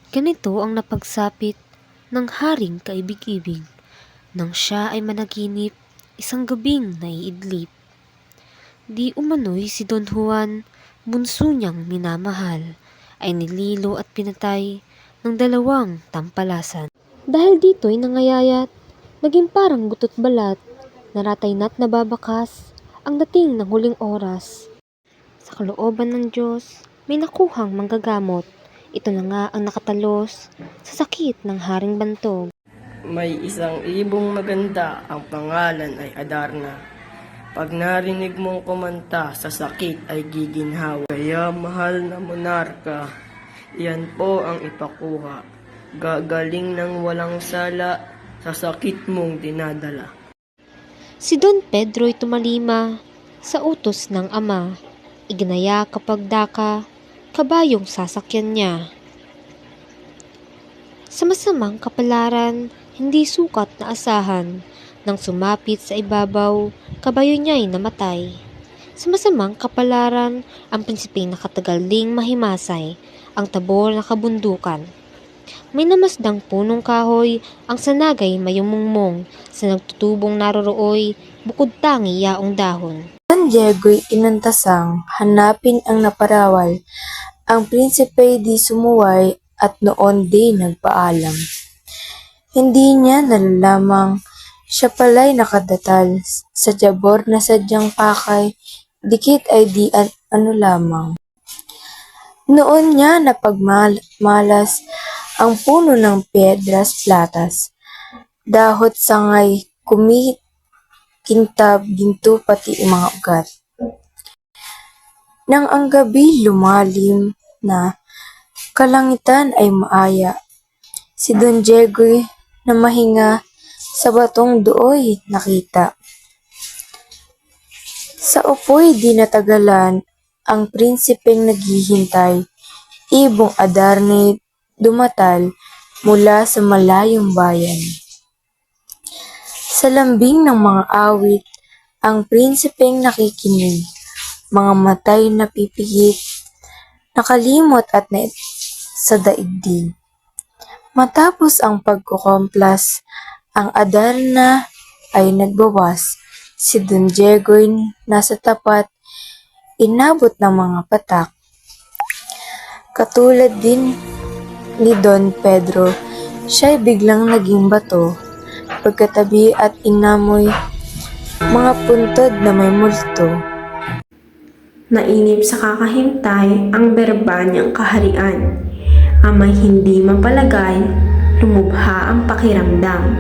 Ganito ang napagsapit ng haring kaibig-ibig nang siya ay managinip isang gabing naiidlip. Di umano'y si Don Juan, bunso niyang minamahal, ay nililo at pinatay ng dalawang tampalasan. Dahil dito'y nangayayat, naging parang gutot balat, naratay na't nababakas ang dating ng huling oras. Sa kalooban ng Diyos, may nakuhang manggagamot. Ito na nga ang nakatalos sa sakit ng haring bantog. May isang ibong maganda, ang pangalan ay Adarna. Pag narinig mong kumanta, sa sakit ay giginhawa. Kaya mahal na monarka, iyan po ang ipakuha. Gagaling ng walang sala, sa sakit mong dinadala. Si Don Pedro'y tumalima sa utos ng ama. Iginaya kapag daka, kabayong sasakyan niya. Sa masamang kapalaran, hindi sukat na asahan. Nang sumapit sa ibabaw, kabayo niya'y namatay. Sa masamang kapalaran, ang prinsipeng nakatagaling mahimasay, ang tabor na kabundukan. May namasdang punong kahoy, ang sanagay mayumungmong, sa nagtutubong narorooy, bukod tangi yaong dahon. Don Diego'y inantasang hanapin ang naparawal. Ang prinsipe di sumuway at noon di nagpaalam. Hindi niya nalalamang siya pala'y nakadatal sa jabor na sadyang pakay, dikit ay di ano lamang. Noon niya napagmalas ang puno ng piedras platas, dahot sangay kintab, ginto pati mga ugat. Nang ang gabi lumalim na, kalangitan ay maaya, si Don Diego na mahinga sa batong dooy nakita. Sa upoy di natagalan, ang prinsipeng naghihintay, ibong Adarne dumatal mula sa malayong bayan. Sa lambing ng mga awit, ang prinsipeng nakikinig, mga matay napipigit, nakalimot at sa daigdig. Matapos ang pagkukomplas, ang Adarna ay nagbawas. Si Don Diego'y nasa tapat, inabot ng mga patak. Katulad din ni Don Pedro, siya'y biglang naging bato, pagkatabi at inamoy mga puntod na may multo. Nainip sa kakahintay ang berba niyang kaharian. Amay hindi mapalagay, lumubha ang pakiramdam.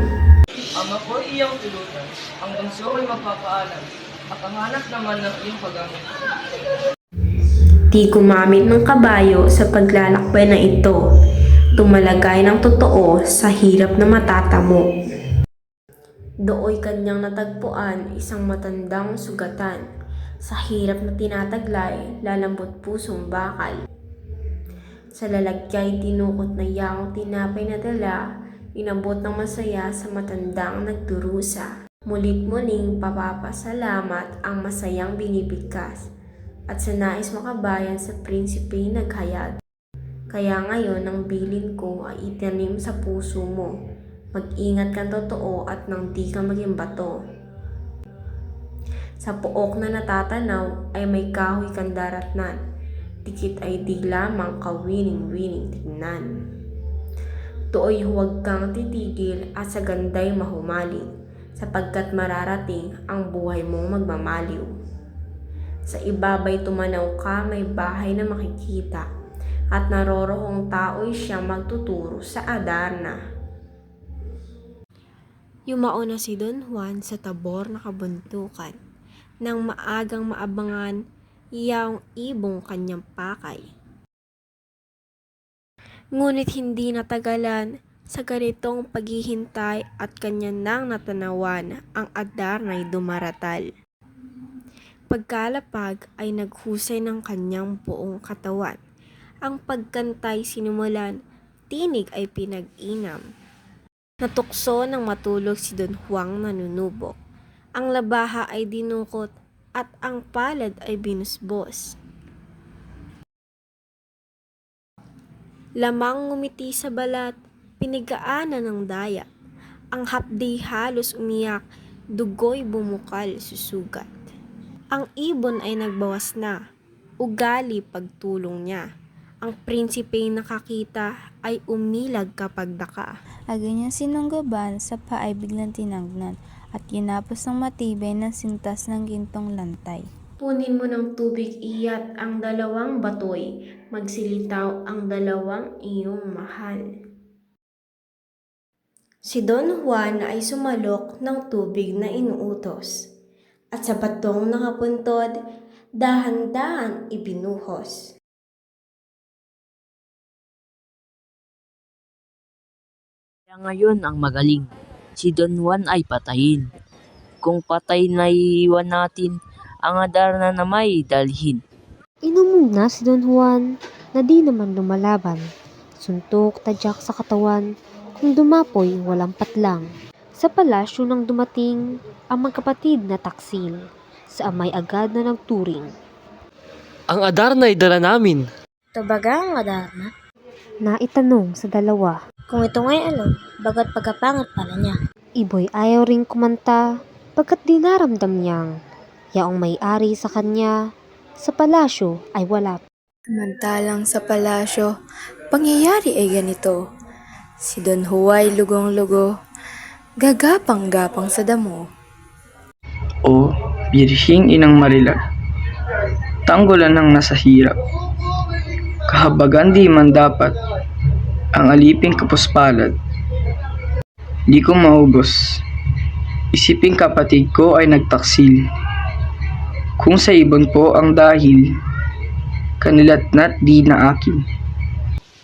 Ama ko iyong tulutan, ang bunso ko'y magpapaalam, at ang hanap naman ng iyong paggamit. Di gumamit ng kabayo sa paglalakbay na ito. Tumalagay ng totoo sa hirap na matatamo. Dooy kanyang natagpuan isang matandang sugatan. Sa hirap na tinataglay, lalambot pusong bakal. Sa lalagyan tinukot na yaong tinapay na dala, inabot ng masaya sa matandang nagdurusa. Mulit-muling papapasalamat ang masayang binibigkas, at sa nais makabayan sa prinsipe naghayag. Kaya ngayon ang bilin ko ay itanim sa puso mo. Mag-ingat kang totoo at nang di ka maging bato. Sa puok na natatanaw ay may kahoy kang daratnan. Dikit ay di lamang kawining-wining tignan. Tuoy huwag kang titigil at sa ganday mahumaling, sapagkat mararating ang buhay mong magmamaliw. Sa ibabay tumanaw ka, may bahay na makikita, at naroroong tao'y siyang magtuturo sa Adarna. Yumao na si Don Juan sa tabor na kabuntukan, nang maagang maabangan yaong ibong kanyang pakay. Ngunit hindi natagalan sa ganitong paghihintay at kanya nang natanawan ang Adarna'y dumaratal. Pagkalapag ay naghusay ng kanyang buong katawan. Ang pagkantay sinimulan, tinig ay pinag-inam. Natukso ng matulog si Don Juan nanunubok. Ang labaha ay dinukot at ang palad ay binusbos. Lamang ngumiti sa balat, pinigaanan ng daya. Ang hapdi halos umiyak, dugo'y bumukal susugat. Ang ibon ay nagbawas na, ugali pagtulong niya. Ang prinsipeng nakakita ay umilag kapag daka. Agad niyang sinunggaban, sa paa ay biglang tinagnan, at ginapos ng matibay ng sintas ng gintong lantay. Punin mo ng tubig iyat ang dalawang batoy, magsilitaw ang dalawang iyong mahal. Si Don Juan ay sumalok ng tubig na inuutos, at sa batong nakapuntod, dahan-dahan ibinuhos. Kaya ngayon ang magaling, si Don Juan ay patayin. Kung patay na iiwan natin, ang Adarna na may dalhin. Inumog na si Don Juan na di naman lumalaban. Suntok, tadyak sa katawan, kung dumapoy walang patlang. Sa palasyo nang dumating ang magkapatid na taksil, sa amay agad na nagturing. Ang Adarna ay dala namin. Ito baga ang Adarna? Naitanong sa dalawa. Kung ito ngay alam, bagat pagkapangat pala niya. Iboy ayaw ring kumanta, pagkat di naramdam niyang yaong may-ari sa kanya sa palasyo ay wala. Samantalang sa palasyo, pangyayari ay ganito. Si Don Juan lugong-lugo, gagapang-gapang sa damo. O, birhing inang marilag, tanggulan ng nasa hirap. Kahabagan di man dapat, ang aliping kapuspalad. Di ko maubos, isiping kapatid ko ay nagtaksil. Kung sa ibon po ang dahil, kanilatnat di na akin.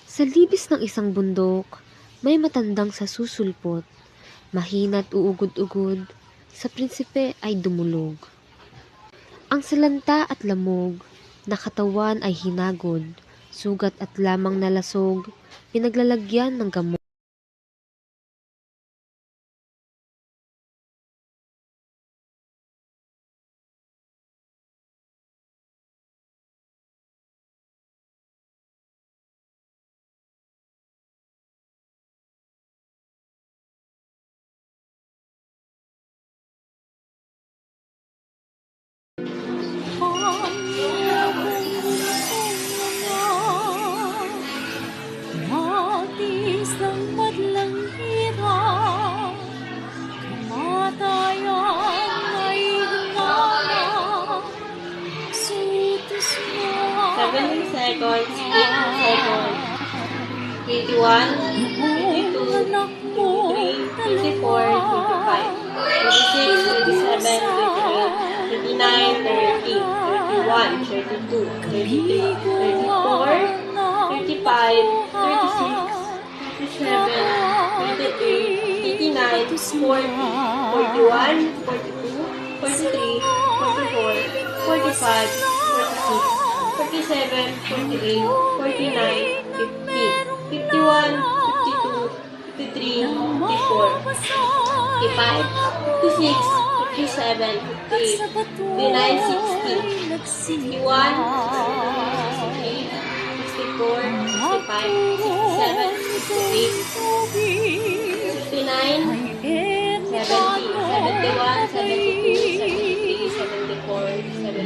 Sa libis ng isang bundok, may matandang sa susulpot. Mahina't uugod-ugod, sa prinsipe ay dumulog. Ang salanta at lamog, na katawan ay hinagod, sugat at lamang nalasog, pinaglalagyan ng gamot. Matis ng madlang hirap, kamatayan ay hinala, sutos mo 70 seconds, 80 seconds, 81, 82, 83, 54, 55, 26, 27, 28, 29, 30, 31, 32, 33, 34, 35, 36, 37, 38, 89, 40, 41, 42, 43, 44, 45, 46, 47, 48, 49, 50, 51, 52, 53, 54, 55, 56, 57, 58, 59, 60, 61, 68, 64, 65, 67, 68, 69, 70, 71, 72, 73, 74, 75, 76,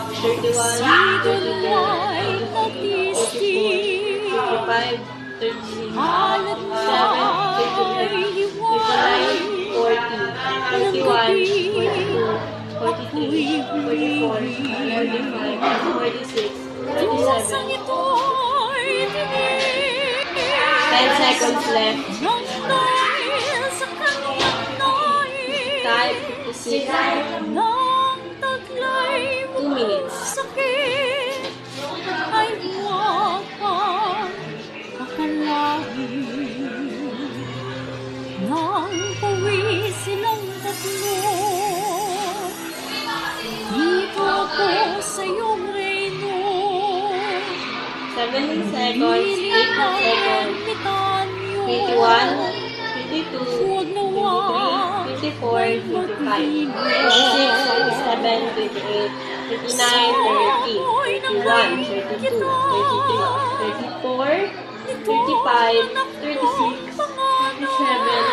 77, 78, 79, 20, 24, 25, 10 seconds left. Time 56. 2 minutes. ay huwag kang kakalahin. Nang pawi silang tatlo, dito ako sa iyong reyno. 7 seconds. 8 na seconds. 21, 22, 23, 24, 25, 26, 27, 28, 29, 30, 31, 32, 33, 34, 35, 36, 37,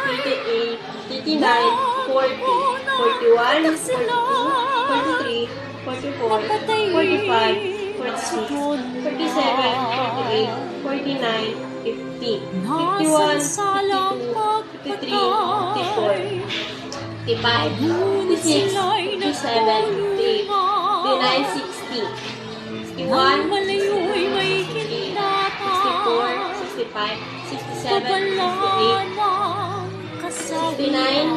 38, 39, 40, 41, 42, 43, 44, 45, 46, 47, 48, 49, 50, 51, 52, 53, 54, 55, 56, 57, 58, 59, 60, 61, 62, 63, 64, 65, 67, 68, 69,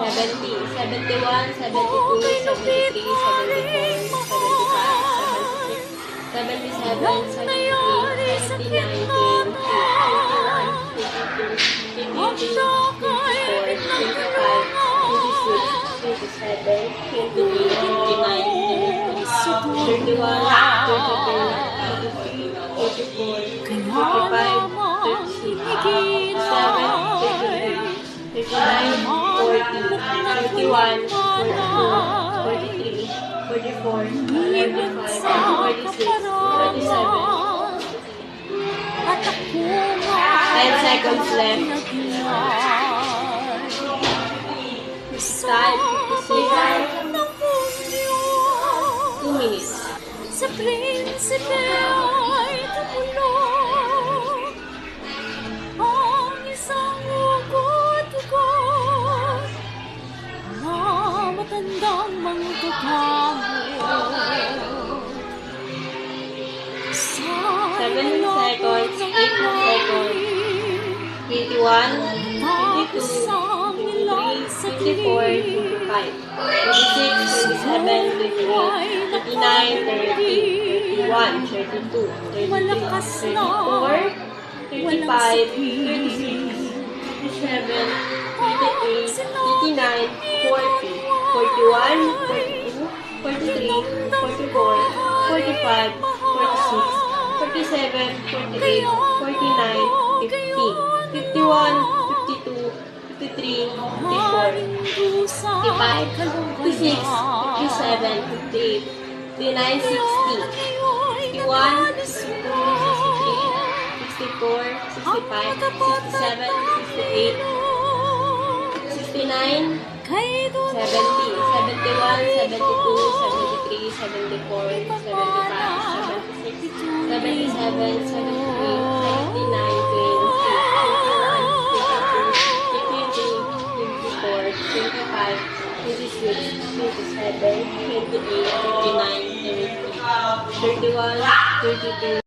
70, 71, 72, 73, 74, 75, 76, 77, 78, 79, 80, 81, 82, 23, 24, 25, 26, 27, 28, 29, 30, 31, 32, 33, 34, 35, 36, 37, 38, 39, 40, 41, 42, 43, 44, 45, 46, 47. 10 seconds left. Time, 56, 2 minutes. Sa prinsipe ay tumulong ang isang ugot-ugot na matandang manggagamot. 7 seconds, 8 seconds, 21, 22, 23, 24, 25, 26, 27, 28, 29, 30, 31, 32, 33, 34, 35, 36, 37, 38, 39, 40, 41, 42, 43, 44, 45, 46, 47, 48, 49, 50, 51, 52, 53, 54, 55, 56, 57, 58, 59, 60, 61, 62, 63, 64, 65, 67, 68, 69, 70, 71, 72, 73, 74, 75, 76, 77, 78, 79, 20, 21, 22, 23, 24, 25, 26, 27, 28, 29, 30, 31, 32,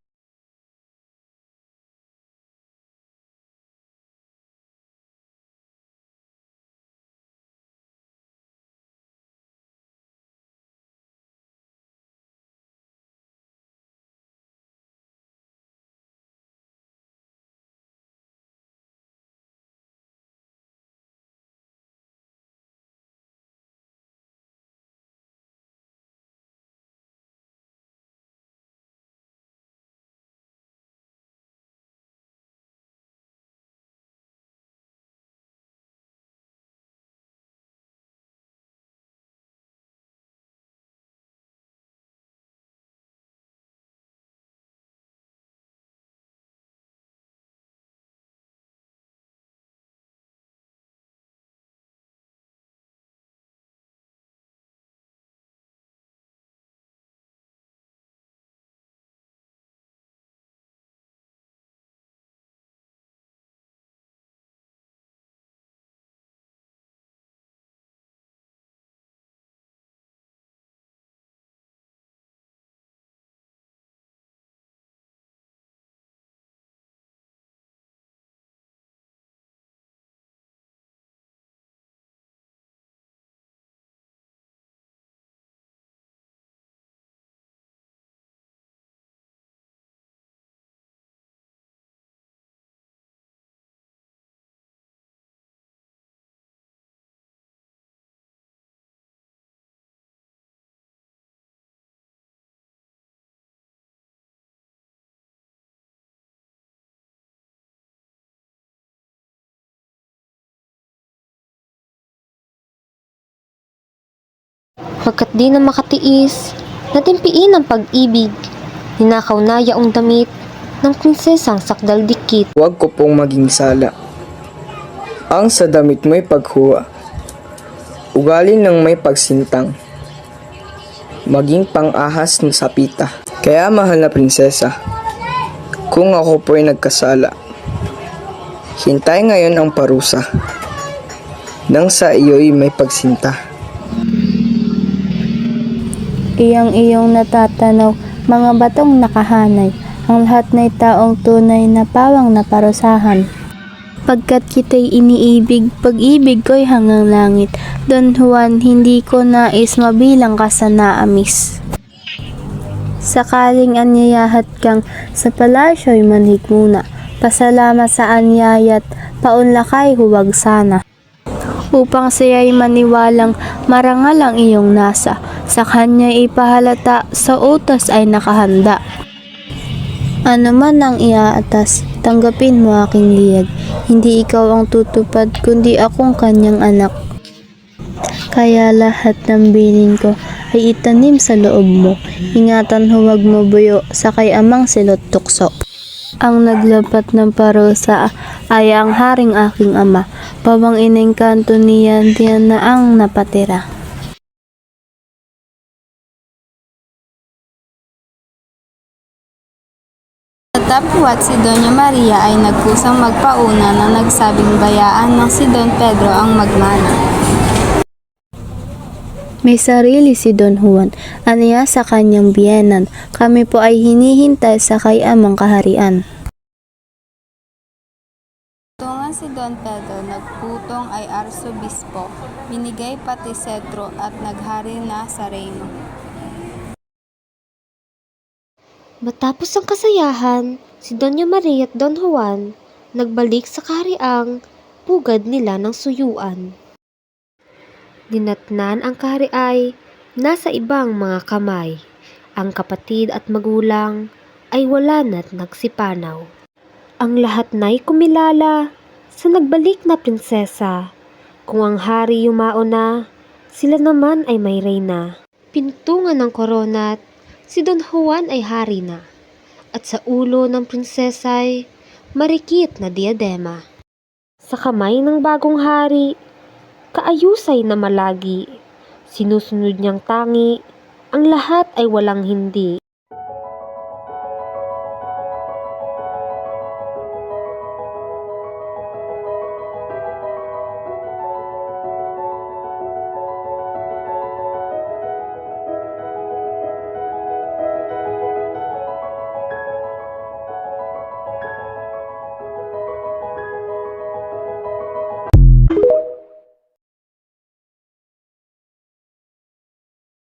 Pagkat di na makatiis, natimpiin ang pag-ibig. Ninakaw na yaong damit ng prinsesang sakdal-dikit. Huwag ko pong maging sala. Ang sa damit mo'y paghuwa. Ugali ng may pagsintang. Maging pang-ahas ng sapita. Kaya mahal na prinsesa, kung ako po'y nagkasala, hintay ngayon ang parusa, nang sa iyo'y may pagsinta. Iyong natatanaw, mga batong nakahanay, ang lahat ng taong tunay na pawang naparusahan. Pagkat kita'y iniibig, pag-ibig ko'y hanggang langit. Don Juan, hindi ko nais mabilang ka sa naamis. Sakaling anyayahat kang sa palasyo'y manhik muna. Pasalamat sa anyaya't paunlakay huwag sana. Upang siya'y maniwalang marangal ang iyong nasa. Sa kanya'y ipahalata, sa utos ay nakahanda. Ano man ang iaatas, tanggapin mo aking liyag. Hindi ikaw ang tutupad, kundi akong kanyang anak. Kaya lahat ng bilin ko ay itanim sa loob mo. Ingatan huwag mo buyo, sakay amang silot tukso. Ang naglapat ng parusa ay ang haring aking ama. Pabang inengkanto niyan, diyan na ang napatira. Datapwat si Doña Maria ay nagkusang magpauna na nagsabing bayaan ng si Don Pedro ang magmana. May sarili si Don Juan, aniya sa kanyang biyenan, kami po ay hinihintay sa kay amang kaharian. Tungan si Don Pedro, nagputong ay arsobispo, binigay pati setro at naghari na sa reyno. Matapos ang kasayahan, si Doña Maria at Don Juan nagbalik sa kahariang pugad nila ng suyuan. Dinatnan ang kahariay nasa ibang mga kamay. Ang kapatid at magulang ay wala na't nagsipanaw. Ang lahat na'y kumilala sa nagbalik na prinsesa. Kung ang hari yumao na, sila naman ay may reyna. Pintungan ng korona't si Don Juan ay hari na, at sa ulo ng prinsesa'y marikit na diadema. Sa kamay ng bagong hari, kaayusay na malagi, sinusunod niyang tangi, ang lahat ay walang hindi.